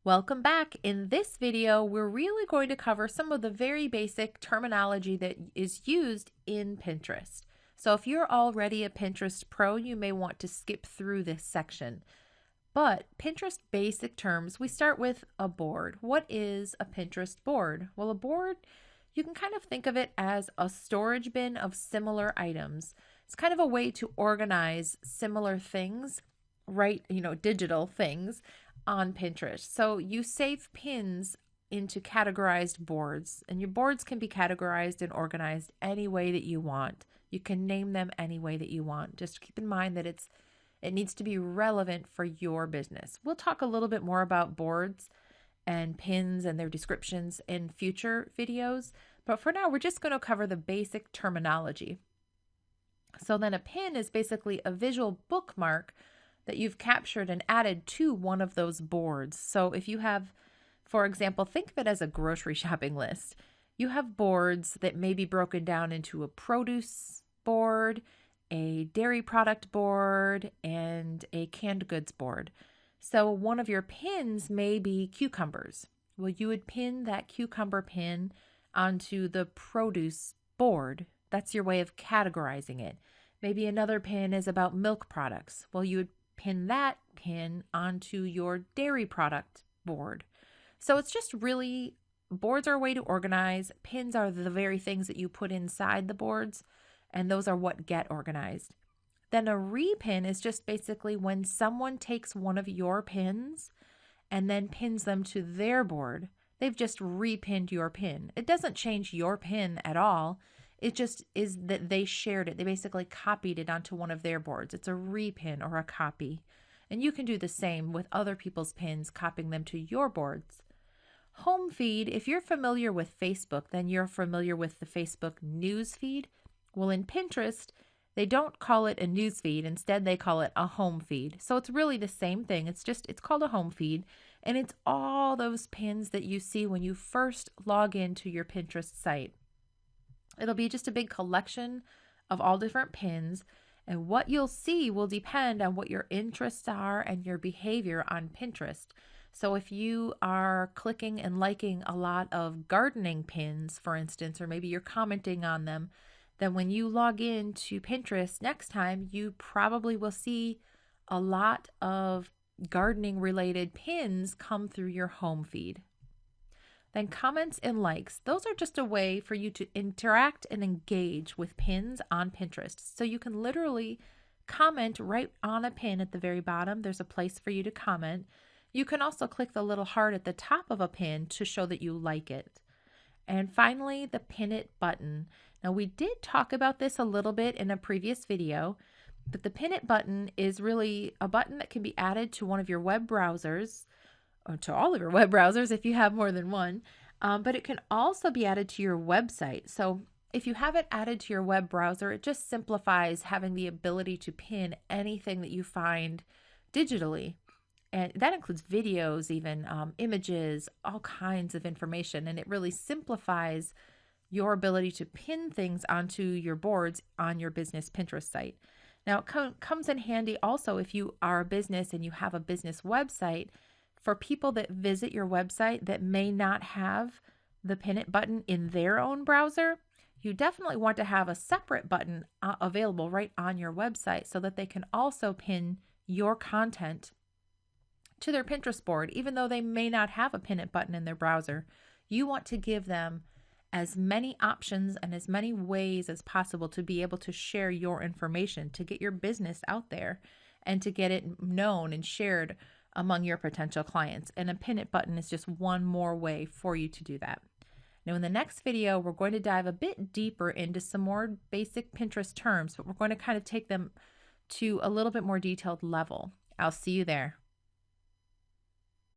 Welcome back. In this video, we're really going to cover some of the very basic terminology that is used in Pinterest. So if you're already a Pinterest pro, you may want to skip through this section. But Pinterest basic terms, we start with a board. What is a Pinterest board? Well, a board, you can kind of think of it as a storage bin of similar items. It's kind of a way to organize similar things, right? Digital things on Pinterest. So you save pins into categorized boards, and your boards can be categorized and organized any way that you want. You can name them any way that you want. Just keep in mind that it needs to be relevant for your business. We'll talk a little bit more about boards and pins and their descriptions in future videos, but for now we're just going to cover the basic terminology. So then a pin is basically a visual bookmark that you've captured and added to one of those boards. So if you have, for example, think of it as a grocery shopping list. You have boards that may be broken down into a produce board, a dairy product board, and a canned goods board. So one of your pins may be cucumbers. Well, you would pin that cucumber pin onto the produce board. That's your way of categorizing it. Maybe another pin is about milk products. Well, you would pin that pin onto your dairy product board. So it's just really, boards are a way to organize. Pins are the very things that you put inside the boards, and those are what get organized. Then a repin is just basically when someone takes one of your pins and then pins them to their board. They've just repinned your pin. It doesn't change your pin at all. It just is that they shared it. They basically copied it onto one of their boards. It's a repin or a copy. And you can do the same with other people's pins, copying them to your boards. Home feed, if you're familiar with Facebook, then you're familiar with the Facebook news feed. Well, in Pinterest, they don't call it a news feed. Instead, they call it a home feed. So it's really the same thing. It's called a home feed. And it's all those pins that you see when you first log into your Pinterest site. It'll be just a big collection of all different pins, and what you'll see will depend on what your interests are and your behavior on Pinterest. So if you are clicking and liking a lot of gardening pins, for instance, or maybe you're commenting on them, then when you log in to Pinterest next time, you probably will see a lot of gardening related pins come through your home feed. Then comments and likes. Those are just a way for you to interact and engage with pins on Pinterest. So you can literally comment right on a pin at the very bottom. There's a place for you to comment. You can also click the little heart at the top of a pin to show that you like it. And finally, the Pin It button. Now, we did talk about this a little bit in a previous video, but the Pin It button is really a button that can be added to one of your web browsers, or to all of your web browsers if you have more than one, but it can also be added to your website. So if you have it added to your web browser, it just simplifies having the ability to pin anything that you find digitally. And that includes videos, even images, all kinds of information. And it really simplifies your ability to pin things onto your boards on your business Pinterest site. Now, it comes in handy also if you are a business and you have a business website. For people that visit your website that may not have the Pin It button in their own browser, you definitely want to have a separate button available right on your website so that they can also pin your content to their Pinterest board, even though they may not have a Pin It button in their browser. You want to give them as many options and as many ways as possible to be able to share your information, to get your business out there and to get it known and shared among your potential clients. And a Pin It button is just one more way for you to do that. Now, in the next video, we're going to dive a bit deeper into some more basic Pinterest terms, but we're going to kind of take them to a little bit more detailed level. I'll see you there.